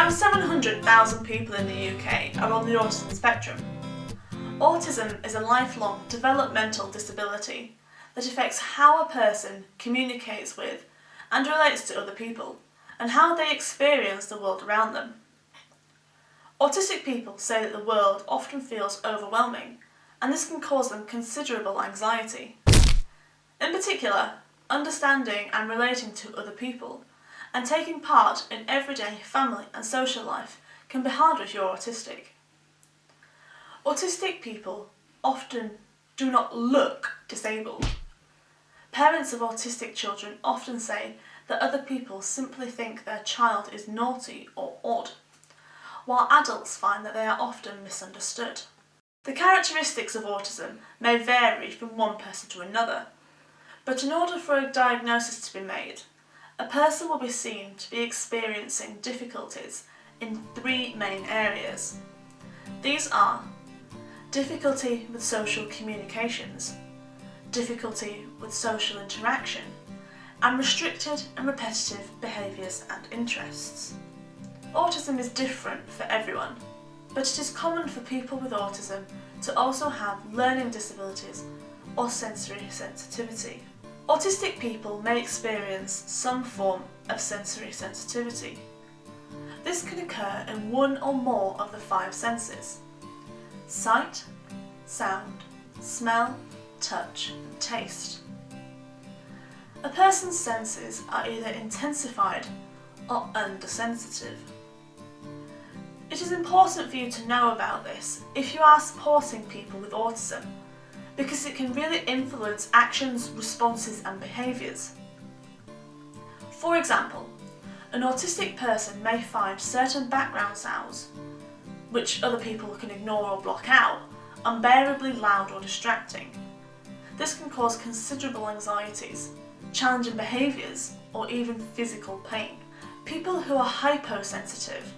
Around 700,000 people in the UK are on the autism spectrum. Autism is a lifelong developmental disability that affects how a person communicates with and relates to other people, and how they experience the world around them. Autistic people say that the world often feels overwhelming, and this can cause them considerable anxiety. In particular, understanding and relating to other people and taking part in everyday family and social life can be hard if you're autistic. Autistic people often do not look disabled. Parents of autistic children often say that other people simply think their child is naughty or odd, while adults find that they are often misunderstood. The characteristics of autism may vary from one person to another, but in order for a diagnosis to be made, a person will be seen to be experiencing difficulties in three main areas. These are difficulty with social communications, difficulty with social interaction, and restricted and repetitive behaviours and interests. Autism is different for everyone, but it is common for people with autism to also have learning disabilities or sensory sensitivity. Autistic people may experience some form of sensory sensitivity. This can occur in one or more of the five senses: sight, sound, smell, touch, and taste. A person's senses are either intensified or undersensitive. It is important for you to know about this if you are supporting people with autism, because it can really influence actions, responses, and behaviours. For example, an autistic person may find certain background sounds, which other people can ignore or block out, unbearably loud or distracting. This can cause considerable anxieties, challenging behaviours, or even physical pain. People who are hyposensitive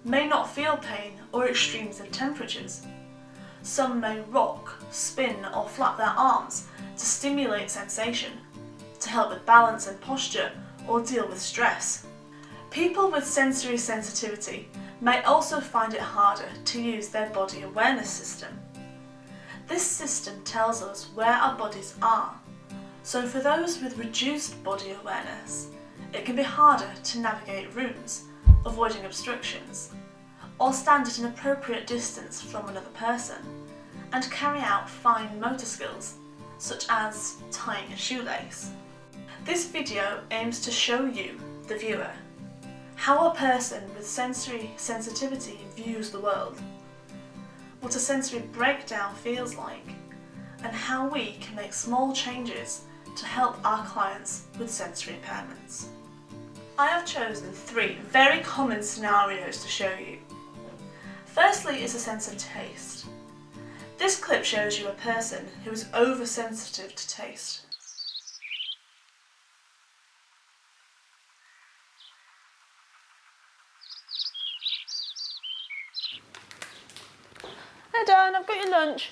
may not feel pain or extremes of temperatures. Some may rock, spin, or flap their arms to stimulate sensation, to help with balance and posture, or deal with stress. People with sensory sensitivity may also find it harder to use their body awareness system. This system tells us where our bodies are, so for those with reduced body awareness, it can be harder to navigate rooms, avoiding obstructions, or stand at an appropriate distance from another person, and carry out fine motor skills, such as tying a shoelace. This video aims to show you, the viewer, how a person with sensory sensitivity views the world, what a sensory breakdown feels like, and how we can make small changes to help our clients with sensory impairments. I have chosen three very common scenarios to show you. Firstly is a sense of taste. This clip shows you a person who is oversensitive to taste. Hey Dan, I've got your lunch.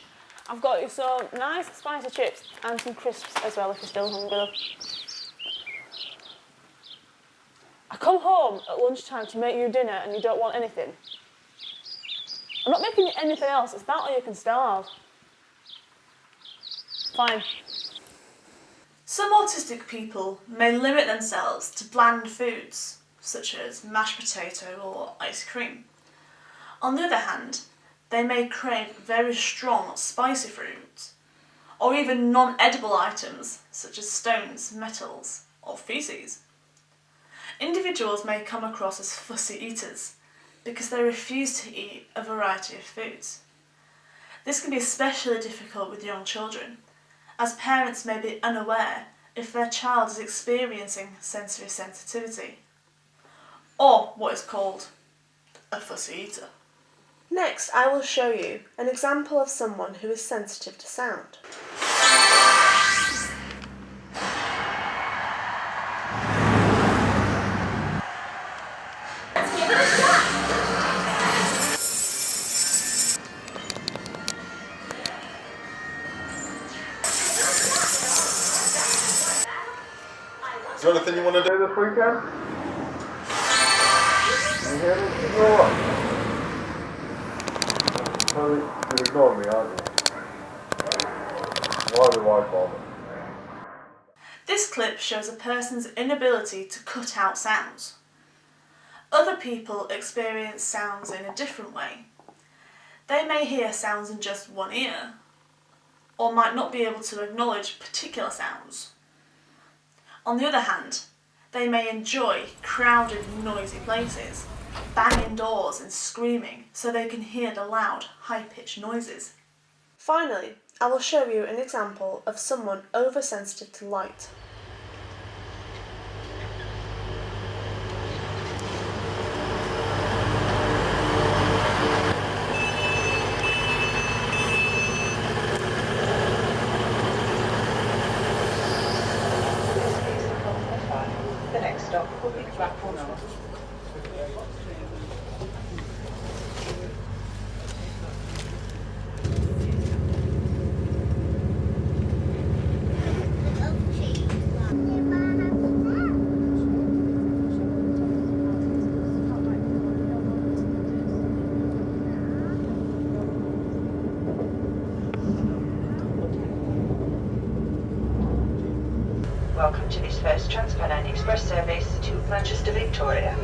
I've got you some nice spicy chips and some crisps as well if you're still hungry. I come home at lunchtime to make you dinner and you don't want anything. I'm not making you anything else, it's that or you can starve. Fine. Some autistic people may limit themselves to bland foods, such as mashed potato or ice cream. On the other hand, they may crave very strong, spicy foods, or even non-edible items, such as stones, metals, or feces. Individuals may come across as fussy eaters, because they refuse to eat a variety of foods. This can be especially difficult with young children, as parents may be unaware if their child is experiencing sensory sensitivity, or what is called a fussy eater. Next, I will show you an example of someone who is sensitive to sound. Is there anything you want to do this weekend? hear me? You're alright. You're ignoring me, aren't you? Why do I bother? This clip shows a person's inability to cut out sounds. Other people experience sounds in a different way. They may hear sounds in just one ear, or might not be able to acknowledge particular sounds. On the other hand, they may enjoy crowded, noisy places, banging doors and screaming so they can hear the loud, high-pitched noises. Finally, I will show you an example of someone oversensitive to light. The next stop will be platform number. Welcome to this first Trans-Pennine Express service to Manchester, Victoria.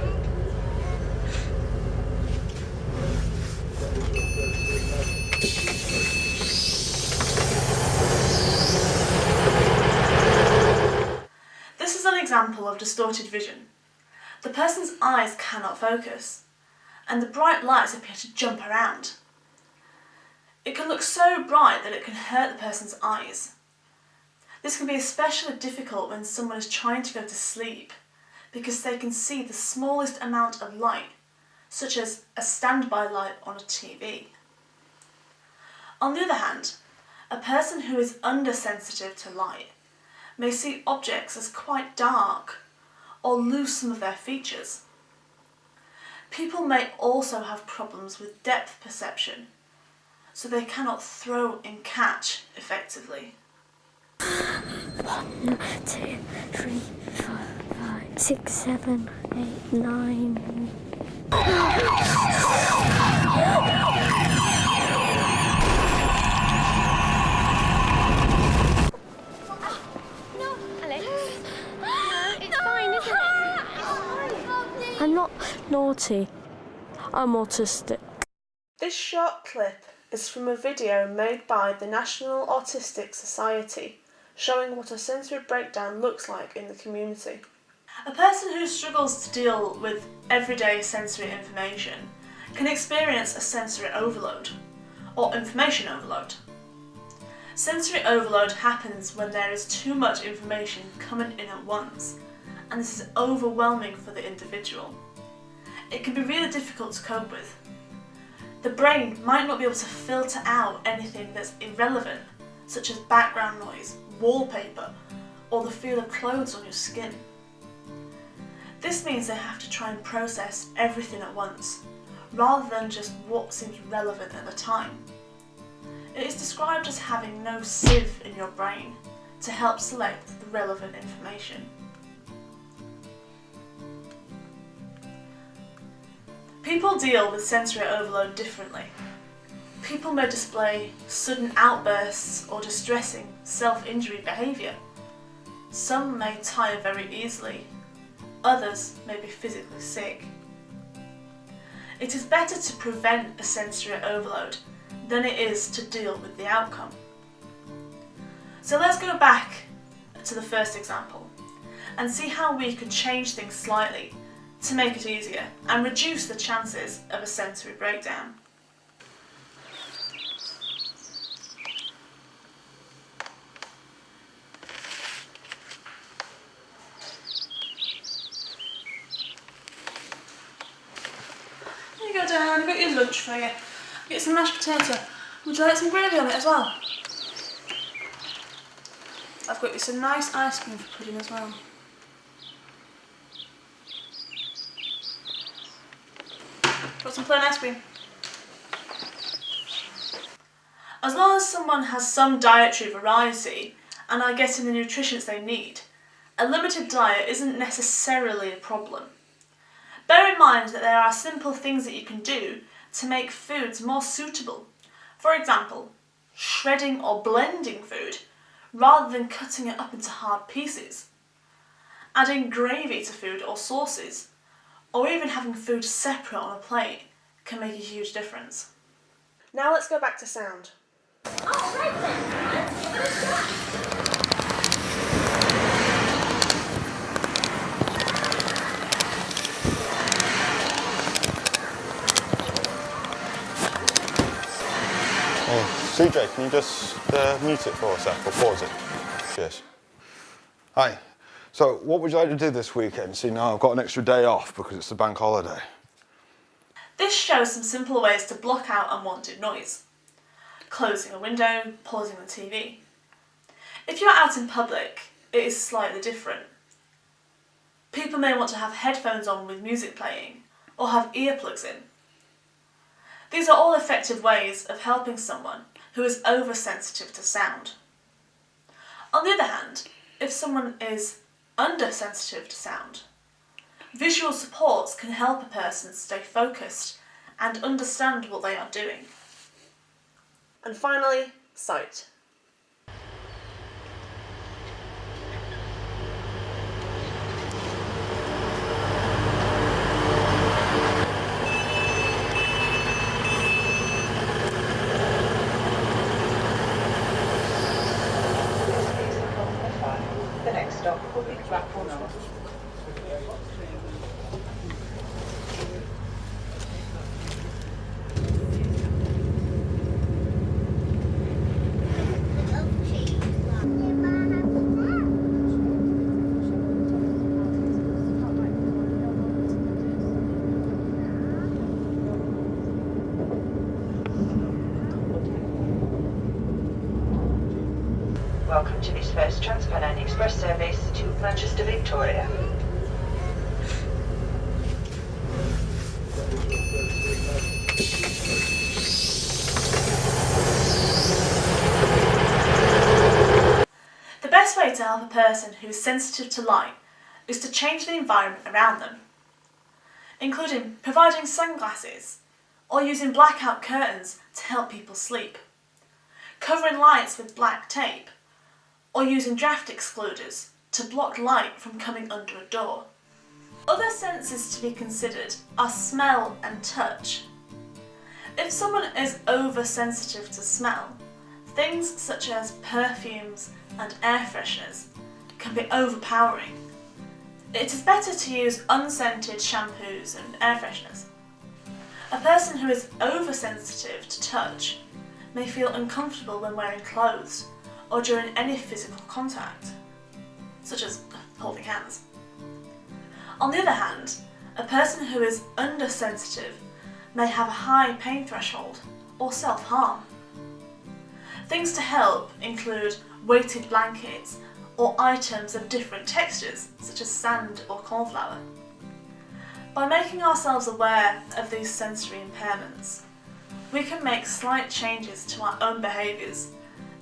This is an example of distorted vision. The person's eyes cannot focus, and the bright lights appear to jump around. It can look so bright that it can hurt the person's eyes. This can be especially difficult when someone is trying to go to sleep because they can see the smallest amount of light, such as a standby light on a TV. On the other hand, a person who is undersensitive to light may see objects as quite dark or lose some of their features. People may also have problems with depth perception, so they cannot throw and catch effectively. 1, 2, 3, 4, 5, 6, 7, 8, 9. I'm not naughty. I'm autistic. This short clip is from a video made by the National Autistic Society showing what a sensory breakdown looks like in the community. A person who struggles to deal with everyday sensory information can experience a sensory overload or information overload. Sensory overload happens when there is too much information coming in at once, and this is overwhelming for the individual. It can be really difficult to cope with. The brain might not be able to filter out anything that's irrelevant, such as background noise, wallpaper, or the feel of clothes on your skin. This means they have to try and process everything at once, rather than just what seems relevant at the time. It is described as having no sieve in your brain to help select the relevant information. People deal with sensory overload differently. People may display sudden outbursts or distressing self-injury behaviour. Some may tire very easily, others may be physically sick. It is better to prevent a sensory overload than it is to deal with the outcome. So let's go back to the first example and see how we could change things slightly to make it easier and reduce the chances of a sensory breakdown. There you go, Dan, I've got your lunch for you. Get some mashed potato. Would you like some gravy on it as well? I've got you some nice ice cream for pudding as well. Got some plain ice cream. As long as someone has some dietary variety and are getting the nutrition they need, a limited diet isn't necessarily a problem. Bear in mind that there are simple things that you can do to make foods more suitable. For example, shredding or blending food rather than cutting it up into hard pieces. Adding gravy to food or sauces, or even having food separate on a plate can make a huge difference. Now let's go back to sound. CJ, can you just mute it for a sec or pause it? Cheers. Hi. So, what would you like to do this weekend? See, now I've got an extra day off because it's the bank holiday. This shows some simple ways to block out unwanted noise. Closing a window, pausing the TV. If you're out in public, it is slightly different. People may want to have headphones on with music playing, or have earplugs in. These are all effective ways of helping someone who is oversensitive to sound. On the other hand, if someone is undersensitive to sound, visual supports can help a person stay focused and understand what they are doing. And finally, sight. The next stop will be platform north. Welcome to this first Transpennine Express service to Manchester, Victoria. The best way to help a person who is sensitive to light is to change the environment around them, including providing sunglasses or using blackout curtains to help people sleep, covering lights with black tape, or using draft excluders to block light from coming under a door. Other senses to be considered are smell and touch. If someone is oversensitive to smell, things such as perfumes and air fresheners can be overpowering. It is better to use unscented shampoos and air fresheners. A person who is oversensitive to touch may feel uncomfortable when wearing clothes or during any physical contact, such as holding hands. On the other hand, a person who is undersensitive may have a high pain threshold or self-harm. Things to help include weighted blankets or items of different textures, such as sand or cornflour. By making ourselves aware of these sensory impairments, we can make slight changes to our own behaviours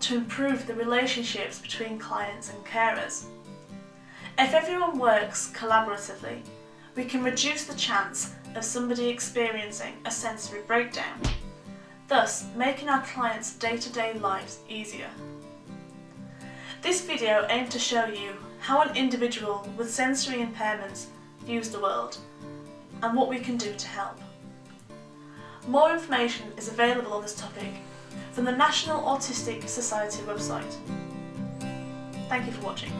to improve the relationships between clients and carers. If everyone works collaboratively, we can reduce the chance of somebody experiencing a sensory breakdown, thus making our clients' day-to-day lives easier. This video aimed to show you how an individual with sensory impairments views the world and what we can do to help. More information is available on this topic from the National Autistic Society website. Thank you for watching.